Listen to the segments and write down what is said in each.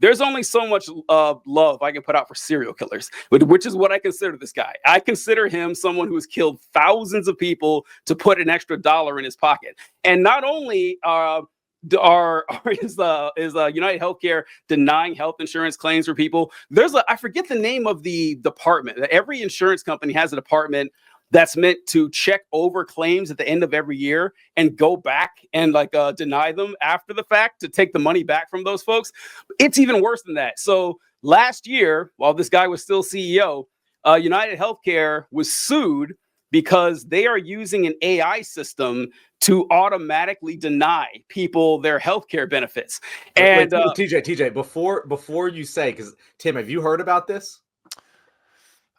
there's only so much love I can put out for serial killers, which is what I consider this guy. I consider him someone who has killed thousands of people to put an extra dollar in his pocket. And not only is United Healthcare denying health insurance claims for people. I forget the name of the department. Every insurance company has a department that's meant to check over claims at the end of every year and go back and deny them after the fact to take the money back from those folks. It's even worse than that. So last year, while this guy was still CEO, United Healthcare was sued because they are using an AI system to automatically deny people their healthcare benefits. And wait, TJ, before you say, because Tim, have you heard about this?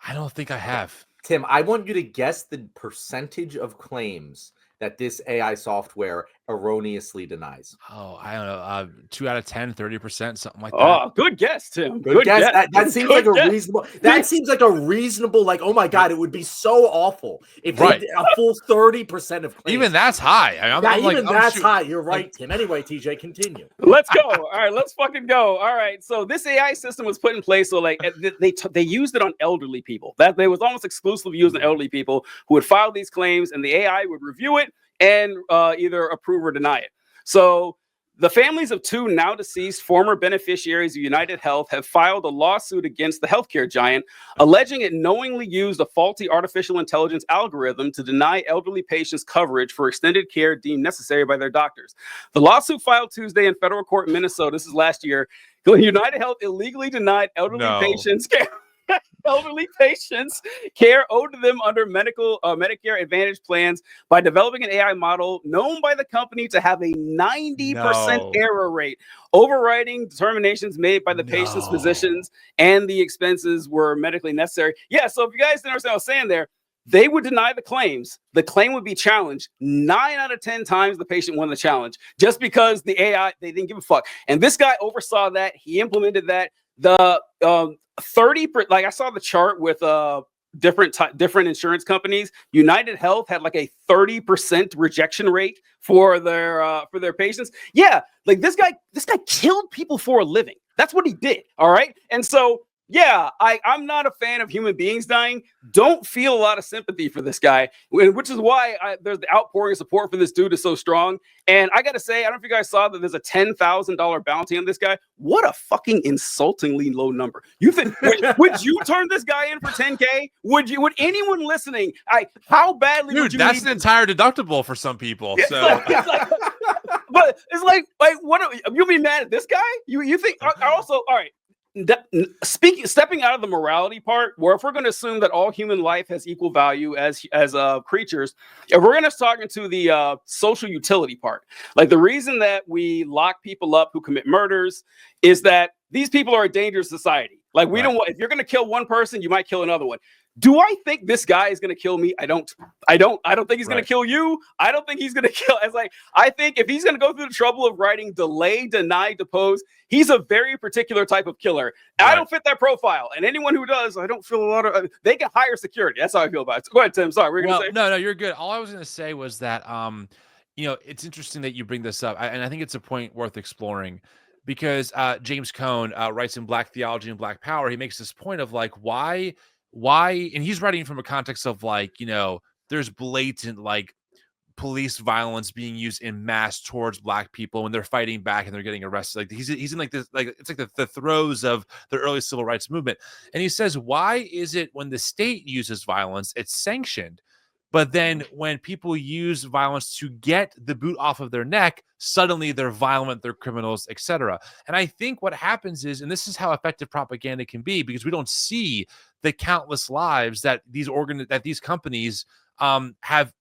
I don't think I have. Tim, I want you to guess the percentage of claims that this AI software erroneously denies. Oh, I don't know. 2 out of 10, 30%, something like that. Oh, good guess, Tim. Good guess. That seems like a reasonable. That seems like a reasonable. Like, oh my God, it would be so awful if they did a full 30% of claims. Even that's high. That's high. You're right, Tim. Anyway, TJ, continue. Let's go. All right, let's fucking go. All right. So this AI system was put in place. So they used it on elderly people. That they was almost exclusively used on elderly people who would file these claims, and the AI would review it and either approve or deny it. So the families of 2 now deceased former beneficiaries of United Health have filed a lawsuit against the healthcare giant, alleging it knowingly used a faulty artificial intelligence algorithm to deny elderly patients coverage for extended care deemed necessary by their doctors. The lawsuit filed Tuesday in federal court in Minnesota, this is last year, United Health illegally denied elderly patients care. Elderly patients care owed to them under Medicare Advantage plans by developing an AI model known by the company to have a 90% error rate, overriding determinations made by the patient's physicians, and the expenses were medically necessary. Yeah, so if you guys didn't understand what I was saying there, they would deny the claims. The claim would be challenged. 9 out of 10 times the patient won the challenge just because the AI, they didn't give a fuck. And this guy oversaw that. He implemented that. The 30, I saw the chart with different insurance companies. United Health had like a 30% rejection rate for their patients. Yeah, like this guy killed people for a living. That's what he did. All right, and so. Yeah, I'm not a fan of human beings dying. Don't feel a lot of sympathy for this guy, which is why there's the outpouring of support for this dude is so strong. And I got to say, I don't know if you guys saw that there's a $10,000 bounty on this guy. What a fucking insultingly low number. You think, would you turn this guy in for 10K? Would anyone listening? How badly would you need that's an entire deductible for some people. But it's like, what? You'll be mad at this guy? You think, also, all right. Stepping out of the morality part, where if we're going to assume that all human life has equal value as creatures, if we're going to start into the social utility part, like the reason that we lock people up who commit murders is that these people are a dangerous society. Like we don't want, if you're going to kill one person, you might kill another one. Do I think this guy is going to kill me? I don't think he's going to kill you. I don't think he's going to kill. I think if he's going to go through the trouble of writing delay, deny, depose, he's a very particular type of killer. I don't fit that profile. And anyone who does, I don't feel a lot of, they can hire security. That's how I feel about it. So go ahead, Tim. Sorry. We're going to say. No, you're good. All I was going to say was that, it's interesting that you bring this up. And I think it's a point worth exploring because James Cone writes in Black Theology and Black Power. He makes this point of like, why, and he's writing from a context of like, there's blatant like police violence being used in mass towards Black people when they're fighting back and they're getting arrested. Like he's in like this, like it's like the throes of the early civil rights movement. And he says, why is it when the state uses violence, it's sanctioned? But then when people use violence to get the boot off of their neck, suddenly they're violent, they're criminals, etc. And I think what happens is, and this is how effective propaganda can be, because we don't see the countless lives that these companies have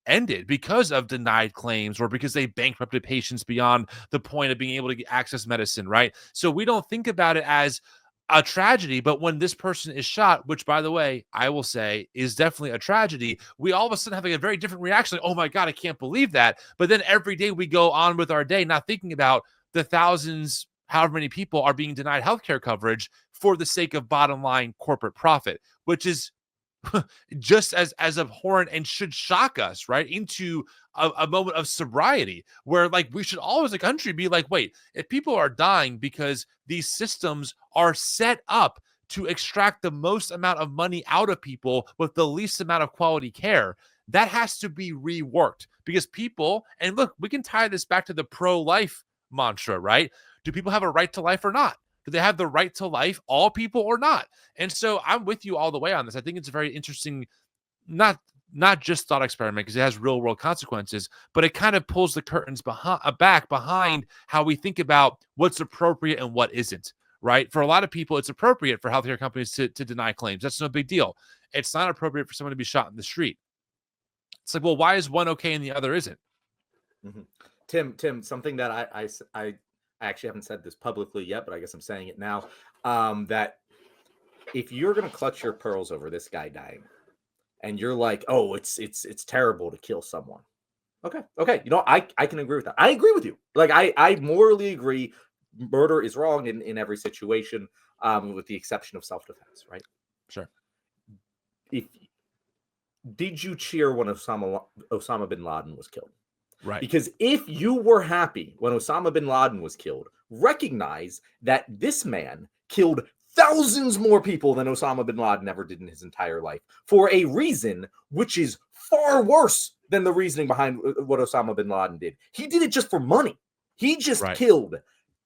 ended because of denied claims or because they bankrupted patients beyond the point of being able to access medicine, right? So we don't think about it as a tragedy, but when this person is shot, which by the way, I will say is definitely a tragedy, we all of a sudden have like a very different reaction. Like, oh my God, I can't believe that. But then every day we go on with our day, not thinking about the thousands, however many people are being denied healthcare coverage for the sake of bottom line corporate profit, which is just as abhorrent and should shock us, right, into a moment of sobriety where like we should all as a country be like, wait, if people are dying because these systems are set up to extract the most amount of money out of people with the least amount of quality care, that has to be reworked because people, and look, we can tie this back to the pro-life mantra, right? Do people have a right to life or not? Do they have the right to life, all people or not? And so I'm with you all the way on this. I think it's a very interesting, not just thought experiment because it has real world consequences, but it kind of pulls the curtains back behind how we think about what's appropriate and what isn't, right? For a lot of people, it's appropriate for healthcare companies to deny claims. That's no big deal. It's not appropriate for someone to be shot in the street. It's like, well, why is one okay and the other isn't? Mm-hmm. Tim, something that I actually haven't said this publicly yet, but I guess I'm saying it now, that if you're going to clutch your pearls over this guy dying and you're like, oh, it's terrible to kill someone. Okay. You know, I can agree with that. I agree with you. Like, I morally agree. Murder is wrong in every situation, with the exception of self-defense, right? Sure. Did you cheer when Osama bin Laden was killed? Right. Because if you were happy when Osama bin Laden was killed, recognize that this man killed thousands more people than Osama bin Laden ever did in his entire life for a reason which is far worse than the reasoning behind what Osama bin Laden did. He did it just for money. He just killed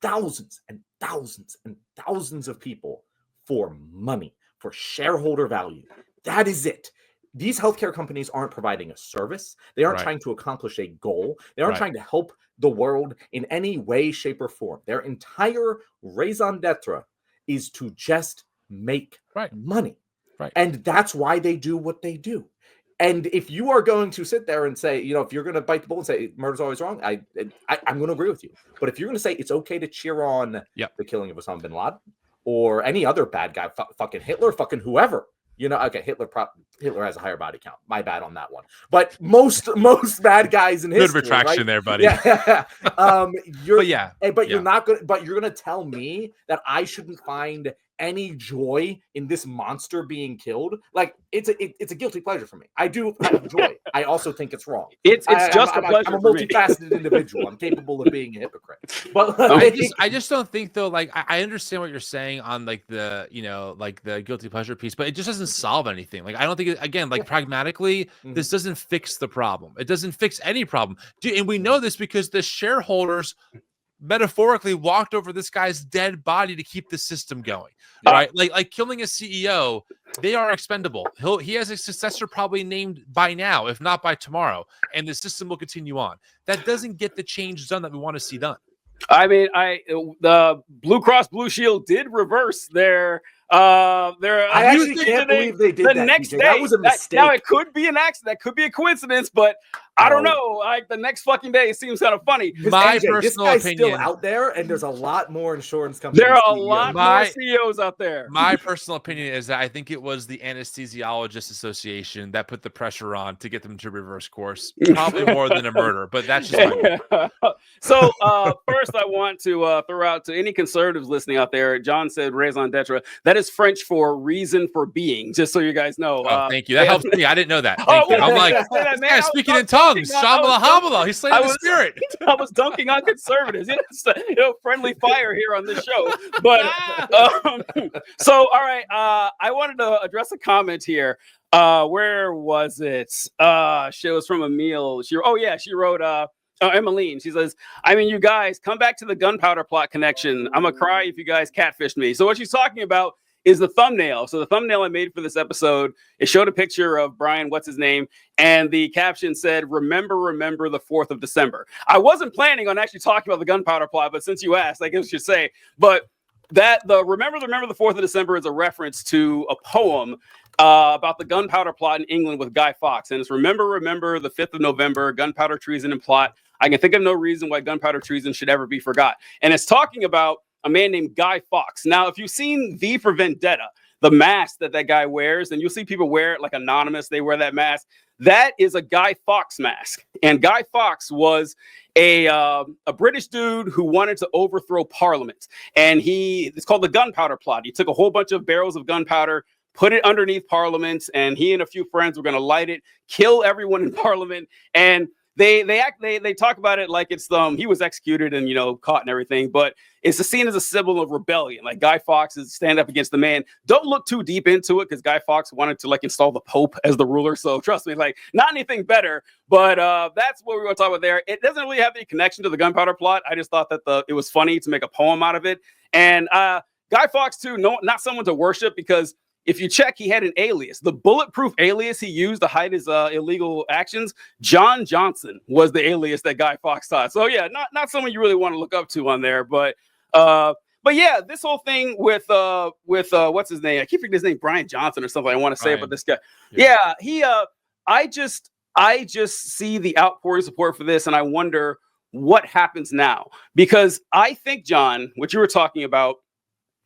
thousands and thousands and thousands of people for money, for shareholder value. That is it. These healthcare companies aren't providing a service. They aren't trying to accomplish a goal. They aren't trying to help the world in any way, shape, or form. Their entire raison d'etre is to just make money. Right. And that's why they do what they do. And if you are going to sit there and say, you know, if you're going to bite the bullet and say murder's always wrong, I'm going to agree with you. But if you're going to say it's okay to cheer on the killing of Osama bin Laden or any other bad guy, fucking Hitler, fucking whoever, you know, okay, Hitler has a higher body count. My bad on that one. But most bad guys in history. Good retraction there, buddy. Yeah. You're you're not going. But you're going to tell me that I shouldn't find any joy in this monster being killed? Like it's a guilty pleasure for me. I do have joy. I also think it's wrong. It's just a pleasure. I'm a multifaceted individual. I'm capable of being a hypocrite. But I just don't think though. Like I understand what you're saying on like the like the guilty pleasure piece, but it just doesn't solve anything. Like I don't think pragmatically, this doesn't fix the problem. It doesn't fix any problem. And we know this because the shareholders metaphorically walked over this guy's dead body to keep the system going, right? Like killing a CEO, they are expendable. He has a successor probably named by now, if not by tomorrow, and the system will continue on. That doesn't get the change done that we want to see done. I mean, the Blue Cross Blue Shield did reverse their I actually can't believe they did that. Next day. That was a mistake. Now it could be an accident, that could be a coincidence, but I don't know. Like the next fucking day, it seems kind of funny. My AJ, this guy's opinion, still out there, and there's a lot more insurance companies. There are a lot more CEOs out there. My personal opinion is that I think it was the Anesthesiologists Association that put the pressure on to get them to reverse course, probably more than a murder. But that's just my So first, I want to throw out to any conservatives listening out there. John said raison d'etre. That is French for reason for being. Just so you guys know. Thank you. That helps me. I didn't know that. Thank you. I'm like, this guy's speaking in tongues. Shabala habala. He's slaying the spirit. I was dunking on conservatives. Friendly fire here on this show. But so all right. I wanted to address a comment here. Where was it? She was from Emil. She wrote Emmeline. She says, I mean, you guys come back to the gunpowder plot connection. I'm gonna cry if you guys catfished me. So what she's talking about is the thumbnail. So the thumbnail I made for this episode, it showed a picture of Brian, what's his name? And the caption said, remember the 4th of December. I wasn't planning on actually talking about the gunpowder plot, but since you asked, I guess I should say, but that the remember the 4th of December is a reference to a poem about the gunpowder plot in England with Guy Fawkes. And it's remember the 5th of November, gunpowder treason and plot. I can think of no reason why gunpowder treason should ever be forgot. And it's talking about a man named Guy Fawkes. Now, if you've seen V for Vendetta, the mask that guy wears, and you'll see people wear it like anonymous, they wear that mask. That is a Guy Fawkes mask. And Guy Fawkes was a British dude who wanted to overthrow Parliament. And it's called the gunpowder plot. He took a whole bunch of barrels of gunpowder, put it underneath Parliament, and he and a few friends were going to light it, kill everyone in Parliament. And they talk about it like it's he was executed and caught and everything, but it's seen as a symbol of rebellion. Like Guy Fawkes is stand up against the man. Don't look too deep into it because Guy Fawkes wanted to install the Pope as the ruler. So trust me, not anything better. But that's what we're going to talk about there. It doesn't really have any connection to the gunpowder plot. I just thought that it was funny to make a poem out of it. And Guy Fawkes too, not someone to worship, because if you check, he had an alias. The bulletproof alias he used to hide his illegal actions, John Johnson, was the alias that Guy Fawkes taught. So yeah, not someone you really want to look up to on there. But yeah, this whole thing with what's his name? I keep forgetting his name, Brian Johnson or something. I want to say about this guy. Yeah, he. I just see the outpouring support for this, and I wonder what happens now, because I think, John, what you were talking about,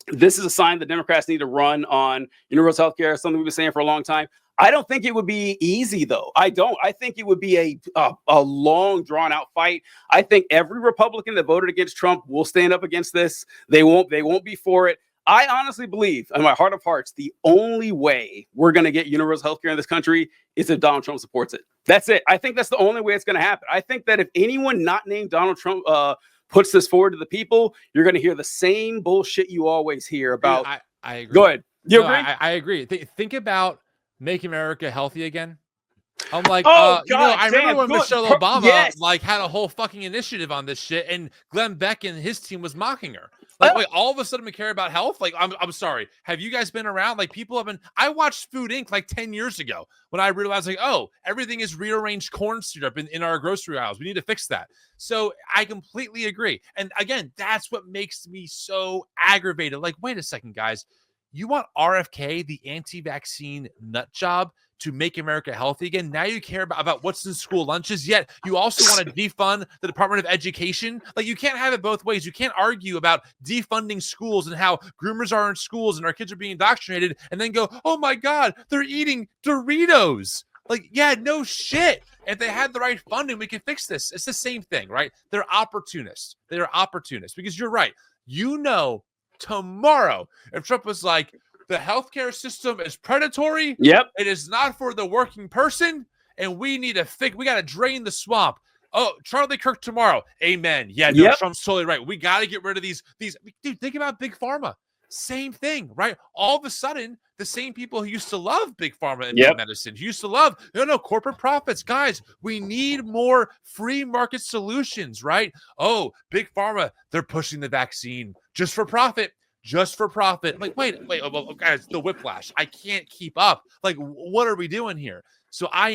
this is a sign the Democrats need to run on universal health care, something we've been saying for a long time. I don't think it would be easy, though. I don't. I think it would be a long, drawn-out fight. I think every Republican that voted against Trump will stand up against this. They won't be for it. I honestly believe, in my heart of hearts, the only way we're going to get universal health care in this country is if Donald Trump supports it. That's it. I think that's the only way it's going to happen. I think that if anyone not named Donald Trump puts this forward to the people, you're going to hear the same bullshit you always hear about. I agree. Go ahead. You agree? I agree. Think about Make America Healthy Again. I'm like, God, I remember when Michelle Obama had a whole fucking initiative on this shit, and Glenn Beck and his team was mocking her. Wait, all of a sudden we care about health? I'm sorry. Have you guys been around? People have been. I watched Food Inc. 10 years ago when I realized everything is rearranged corn syrup in our grocery aisles. We need to fix that. So I completely agree. And again, that's what makes me so aggravated. Wait a second, guys. You want RFK, the anti-vaccine nut job, to make America healthy again? Now you care about what's in school lunches, yet you also want to defund the Department of Education? You can't have it both ways. You can't argue about defunding schools and how groomers are in schools and our kids are being indoctrinated and then go, oh my God, they're eating Doritos. Yeah, no shit. If they had the right funding, we could fix this. It's the same thing, right? They're opportunists. Because you're right. Tomorrow, if Trump was like, the healthcare system is predatory. Yep. It is not for the working person, and we need to we got to drain the swamp. Oh, Charlie Kirk tomorrow. Amen. Yeah, no, yep. Trump's totally right. We got to get rid of these. Dude, think about Big Pharma. Same thing, right? All of a sudden, the same people who used to love Big Pharma and big medicine, who used to love, corporate profits. Guys, we need more free market solutions, right? Oh, Big Pharma, they're pushing the vaccine just for profit. Wait, well, guys, the whiplash. I can't keep up. What are we doing here? So I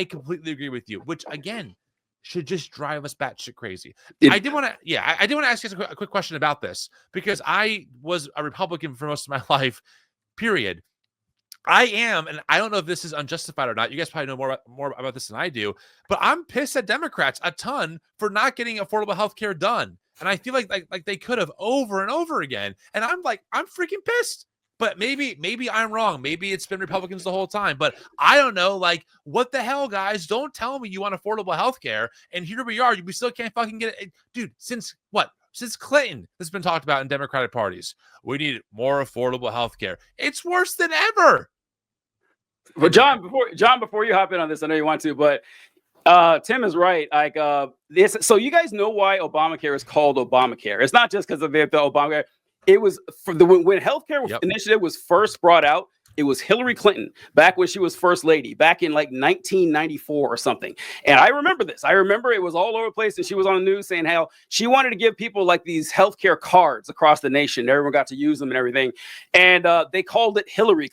completely agree with you, which again should just drive us batshit crazy. I did want to ask you a quick question about this, because I was a Republican for most of my life, period. I am, and I don't know if this is unjustified or not. You guys probably know more about this than I do, but I'm pissed at Democrats a ton for not getting affordable health care done. And I feel like they could have over and over again. And I'm freaking pissed. But maybe I'm wrong. Maybe it's been Republicans the whole time. But I don't know. What the hell, guys? Don't tell me you want affordable health care. And here we are. We still can't fucking get it. Dude, since what? Since Clinton has been talked about in Democratic parties. We need more affordable health care. It's worse than ever. Well, John, before you hop in on this, I know you want to, but Tim is right. So you guys know why Obamacare is called Obamacare. It's not just because of the Obamacare. It was when healthcare initiative was first brought out. It was Hillary Clinton back when she was first lady, back in 1994 or something. And I remember this. I remember it was all over the place, and she was on the news saying how she wanted to give people these healthcare cards across the nation. Everyone got to use them and everything. And they called it Hillary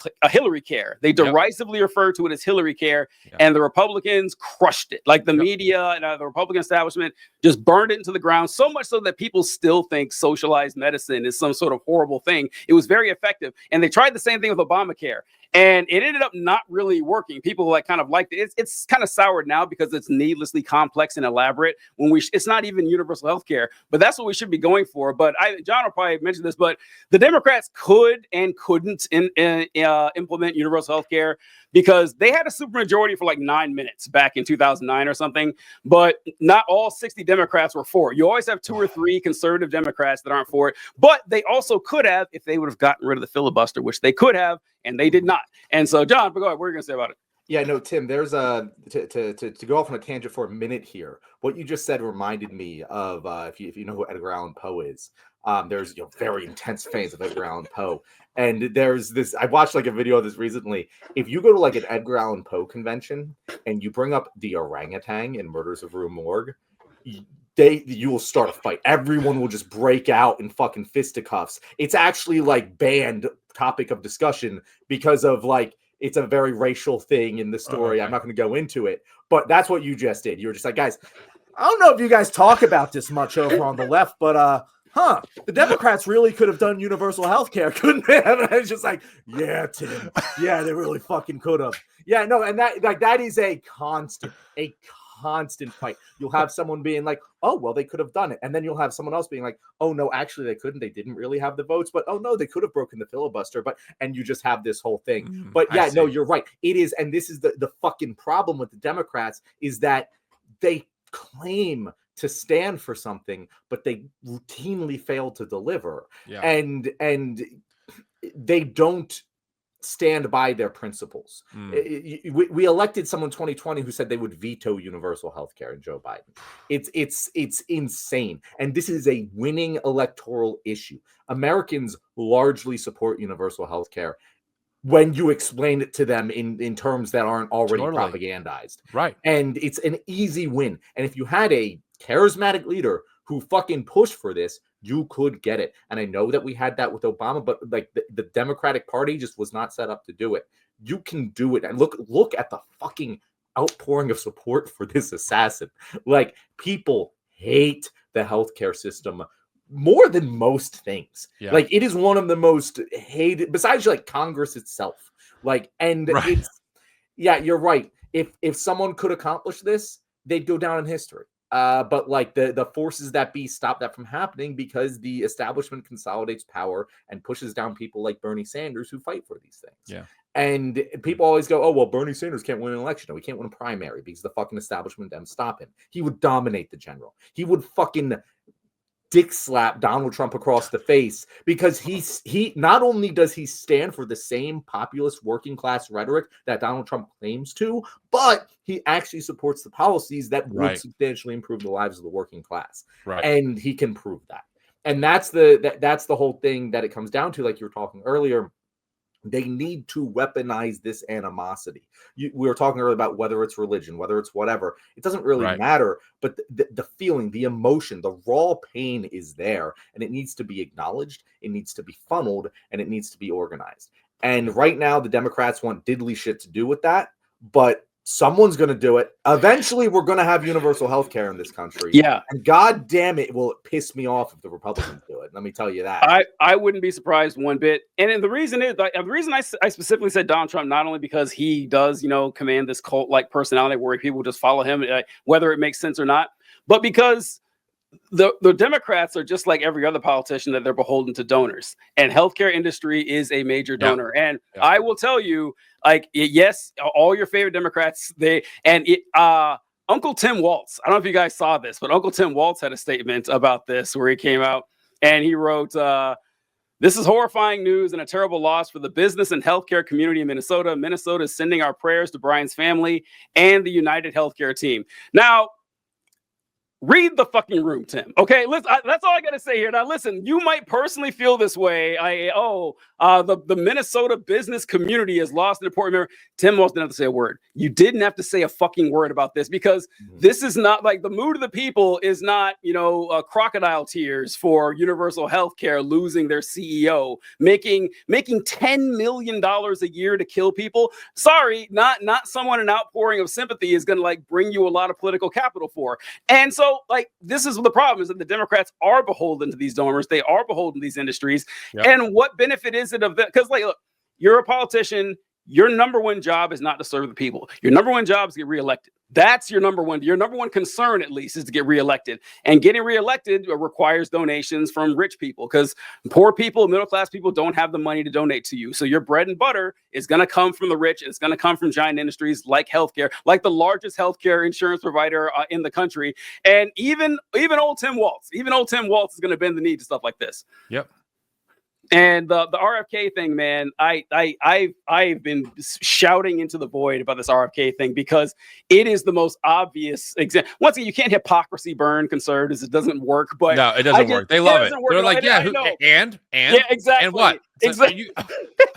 Care. They derisively referred to it as Hillary Care, and the Republicans crushed it. The media and the Republican establishment just burned it into the ground, so much so that people still think socialized medicine is some sort of horrible thing. It was very effective. And they tried the same thing with Obamacare. And it ended up not really working. People kind of liked it. It's kind of soured now because it's needlessly complex and elaborate. It's not even universal health care, but that's what we should be going for. But John will probably mention this, but the Democrats could and couldn't implement universal health care because they had a supermajority for 9 minutes back in 2009 or something. But not all 60 Democrats were for it. You always have 2 or 3 conservative Democrats that aren't for it. But they also could have if they would have gotten rid of the filibuster, which they could have, and they did not. And so, John, go ahead. What are you going to say about it? Yeah, no, Tim, there's a to go off on a tangent for a minute here. What you just said reminded me of if you know who Edgar Allan Poe is. There's very intense fans of Edgar Allan Poe. And there's this, I watched like a video of this recently. If you go to like an Edgar Allan Poe convention and you bring up the orangutan in Murders of Rue Morgue, you will start a fight. Everyone will just break out in fucking fisticuffs. It's actually like banned topic of discussion because of like it's a very racial thing in the story. Okay. I'm not going to go into it, but that's what you just did. You were just like, guys, I don't know if you guys talk about this much over on the left, but the Democrats really could have done universal health care, couldn't they? And I was just like, yeah, Tim. Yeah, they really fucking could have. Yeah, no, and that is a constant fight. You'll have someone being like, oh, well, they could have done it. And then you'll have someone else being like, oh, no, actually, they couldn't. They didn't really have the votes. But, oh, no, they could have broken the filibuster. And you just have this whole thing. But, yeah, no, you're right. It is. And this is the fucking problem with the Democrats is that they claim to stand for something, but they routinely fail to deliver. Yeah. And they don't stand by their principles. We elected someone in 2020 who said they would veto universal health care in Joe Biden. It's insane. And this is a winning electoral issue. Americans largely support universal health care when you explain it to them in terms that aren't already propagandized. Right. And it's an easy win. And if you had a charismatic leader who fucking pushed for this, you could get it. And I know that we had that with Obama, but like the Democratic Party just was not set up to do it. You can do it. And look at the fucking outpouring of support for this assassin. Like, people hate the healthcare system more than most things. Yeah. Like, it is one of the most hated, besides like Congress itself. Like, and it's, yeah, you're right. If someone could accomplish this, they'd go down in history. But like the forces that be stop that from happening because the establishment consolidates power and pushes down people like Bernie Sanders who fight for these things. Yeah. And people always go, oh, well, Bernie Sanders can't win an election. No, he can't win a primary because the fucking establishment them stop him. He would dominate the general. He would fucking dick slap Donald Trump across the face because he not only does he stand for the same populist working class rhetoric that Donald Trump claims to, but he actually supports the policies that would substantially improve the lives of the working class. Right. And he can prove that. And that's the whole thing that it comes down to, like you were talking earlier. They need to weaponize this animosity. We were talking earlier about whether it's religion, whether it's whatever. It doesn't really matter. But the feeling, the emotion, the raw pain is there. And it needs to be acknowledged. It needs to be funneled. And it needs to be organized. And right now, the Democrats want diddly shit to do with that. But someone's going to do it. Eventually, we're going to have universal health care in this country. Yeah. And God damn it, will it piss me off if the Republicans do it. Let me tell you that. I wouldn't be surprised one bit. And the reason is, the reason I specifically said Donald Trump, not only because he does, command this cult-like personality where people just follow him, whether it makes sense or not, but because the Democrats are just like every other politician that they're beholden to donors, and healthcare industry is a major donor. And I will tell you, like, yes, all your favorite Democrats, Uncle Tim Walz, I don't know if you guys saw this, but Uncle Tim Walz had a statement about this where he came out and he wrote, this is horrifying news and a terrible loss for the business and healthcare community in Minnesota. Minnesota is sending our prayers to Brian's family and the United Healthcare team. Now, read the fucking room, Tim. Okay, listen, that's all I gotta say here. Now, listen, you might personally feel this way. The Minnesota business community has lost an important member. Tim Walz didn't have to say a word. You didn't have to say a fucking word about this because this is not like the mood of the people is not, crocodile tears for universal health care losing their CEO, making $10 million a year to kill people. Sorry, not someone an outpouring of sympathy is gonna like bring you a lot of political capital for. And so, like, this is the problem is that the Democrats are beholden to these donors. They are beholden to these industries. Yep. And what benefit is it of that? Because, like, look, you're a politician. Your number one job is not to serve the people. Your number one job is to get reelected. That's your number one concern, at least, is to get reelected. And getting reelected requires donations from rich people because poor people, middle-class people don't have the money to donate to you. So your bread and butter is going to come from the rich. It's going to come from giant industries like healthcare, like the largest healthcare insurance provider in the country. And even old Tim Walz is going to bend the knee to stuff like this. Yep. And the RFK thing, man, I've been shouting into the void about this RFK thing because it is the most obvious example. Once again, you can't hypocrisy burn conservatives; it doesn't work. But no, it doesn't work. They love it. They're like, yeah, and yeah, exactly. And what? Exactly.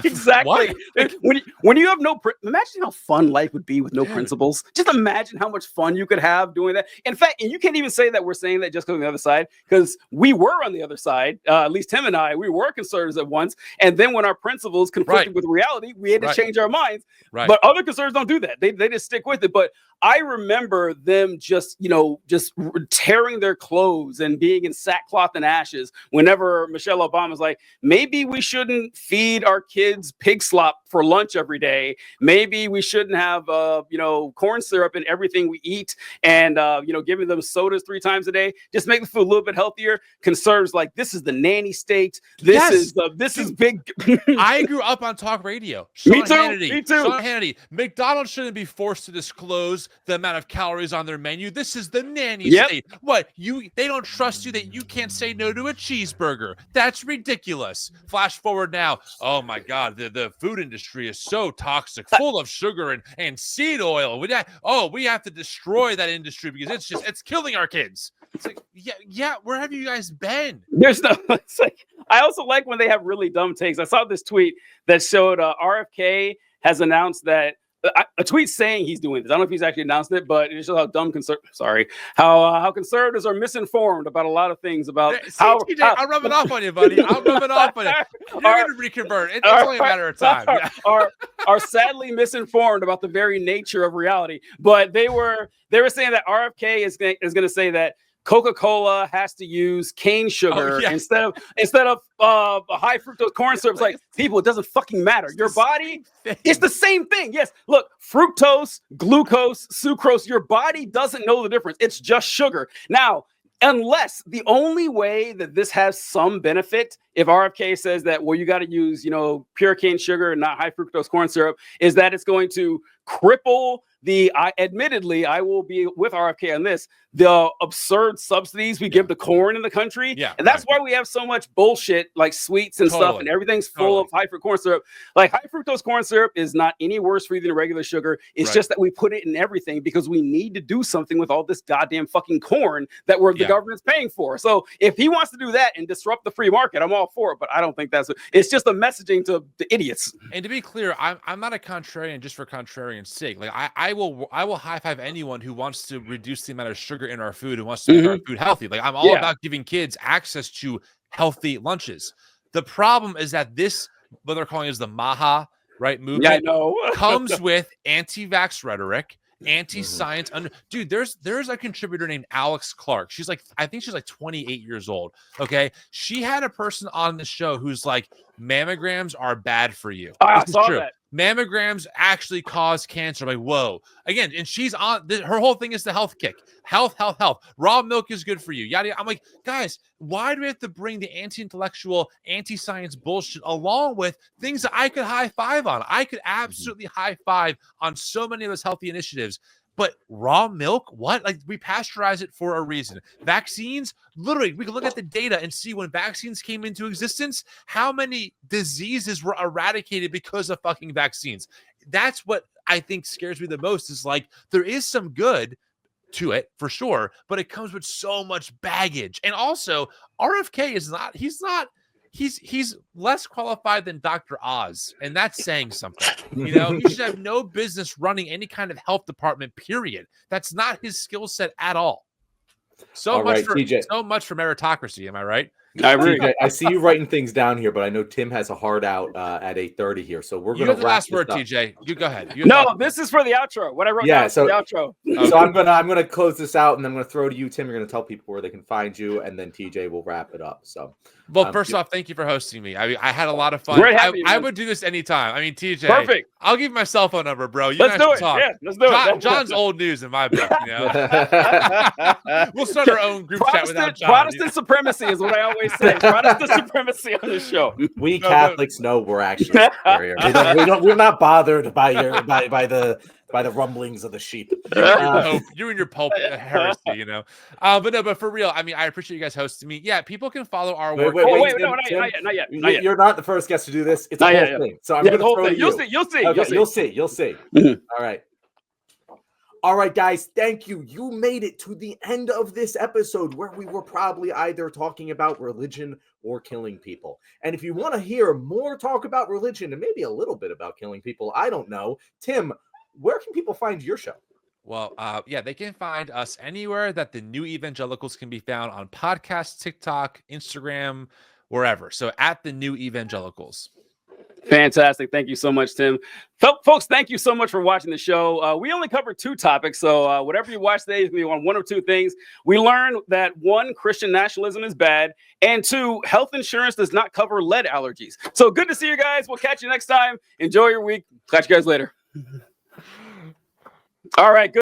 Exactly. What? When you have no, imagine how fun life would be with no principles. Just imagine how much fun you could have doing that. In fact, and you can't even say that we're saying that just because on the other side, because we were on the other side. At least Tim and I, we were conservatives at once, and then when our principles conflicted with reality, we had to change our minds. Right. But other conservatives don't do that. They just stick with it. But I remember them just tearing their clothes and being in sackcloth and ashes whenever Michelle Obama's like, maybe we shouldn't feed our kids pig slop for lunch every day. Maybe we shouldn't have corn syrup in everything we eat, and giving them sodas 3 times a day. Just make the food a little bit healthier. Conservatives like, this is the nanny state. This is big. I grew up on talk radio. Me too. Sean Hannity. McDonald's shouldn't be forced to disclose the amount of calories on their menu. This is the nanny state. What, they don't trust you that you can't say no to a cheeseburger? That's ridiculous. Flash forward now. Oh my God, the food industry is so toxic, full of sugar and seed oil. We have to destroy that industry because it's killing our kids. It's like, yeah. Where have you guys been? There's no. It's like, I also like when they have really dumb takes. I saw this tweet that showed RFK has announced that. A tweet saying he's doing this. I don't know if he's actually announced it, but it shows how dumb how conservatives are misinformed about a lot of things. About how I'm rubbing off on you, buddy. I'm rubbing off on you. You're going to reconvert. It's only a matter of time. Are sadly misinformed about the very nature of reality. But they were saying that RFK is going to say that Coca-Cola has to use cane sugar instead of high fructose corn syrup. It's like, people, it doesn't fucking matter. Your body, it's the same thing. Yes, look, fructose, glucose, sucrose, your body doesn't know the difference. It's just sugar. Now, unless the only way that this has some benefit, if RFK says that, well, you got to use, pure cane sugar and not high fructose corn syrup, is that it's going to cripple admittedly, I will be with RFK on this, the absurd subsidies we give to corn in the country. Yeah. And that's why we have so much bullshit like sweets and stuff, and everything's full of high fructose corn syrup. Like, high fructose corn syrup is not any worse for you than regular sugar. It's just that we put it in everything because we need to do something with all this goddamn fucking corn that the government's paying for. So if he wants to do that and disrupt the free market, I'm all for it. But I don't think it's just a messaging to the idiots. And to be clear, I'm not a contrarian just for contrarian's sake. Like, I will high five anyone who wants to reduce the amount of sugar in our food and wants to make our food healthy. Like, I'm all about giving kids access to healthy lunches. The problem is that this, what they're calling is the Maha movement, comes with anti-vax rhetoric, anti-science. Dude, there's a contributor named Alex Clark. I think she's like 28 years old. Okay, she had a person on the show who's like, mammograms are bad for you. I saw that. Mammograms actually cause cancer. I'm like, whoa. Again, and she's on her whole thing is the health kick. Health. Raw milk is good for you. Yada. I'm like, guys, why do we have to bring the anti-intellectual, anti-science bullshit along with things that I could high five on? I could absolutely high five on so many of those healthy initiatives. But raw milk, what? Like, we pasteurize it for a reason. Vaccines, literally, we can look at the data and see when vaccines came into existence, how many diseases were eradicated because of fucking vaccines. That's what I think scares me the most, is like, there is some good to it for sure, but it comes with so much baggage. And also, RFK he's less qualified than Dr. Oz, and that's saying something. He should have no business running any kind of health department, period. That's not his skill set at all. So much for meritocracy, am I right? I agree. I see you writing things down here, but I know Tim has a hard out at 8:30 here, so we're going to have the last word, TJ. You go ahead. This is for the outro. What I wrote down for the outro. So I'm gonna close this out, and then I'm gonna throw to you, Tim. You're gonna tell people where they can find you, and then TJ will wrap it up. So, well, first off, thank you for hosting me. I had a lot of fun. I would do this anytime. I mean, TJ, perfect. I'll give you my cell phone number, bro. Let's do it. Talk. Yeah, let's do it. John's old news in my book. We'll start our own group chat without John. Protestant supremacy is what I always say. Protestant supremacy on this show. We Catholics know we're actually superior. We're not bothered by by the rumblings of the sheep. You and your Pope heresy, you know. But for real, I mean, I appreciate you guys hosting me. Yeah, people can follow our work. Wait, Tim, no, not yet. You're not the first guest to do this. It's Not a whole yet. thing. So I'm Yeah, going the to whole throw thing. to you. You'll see. Okay, you'll see. Mhm. All right, guys, thank you. You made it to the end of this episode where we were probably either talking about religion or killing people. And if you want to hear more talk about religion and maybe a little bit about killing people, I don't know. Tim, where can people find your show? Well, yeah, they can find us anywhere that the New Evangelicals can be found on podcasts, TikTok, Instagram, wherever. So at the New Evangelicals. Fantastic. Thank you so much, Tim. Folks, thank you so much for watching the show. We only covered 2 topics, so whatever you watch today is going to be on 1 or 2 things. We learned that 1, Christian nationalism is bad, and 2, health insurance does not cover lead allergies. So good to see you guys. We'll catch you next time. Enjoy your week. Catch you guys later. All right, good.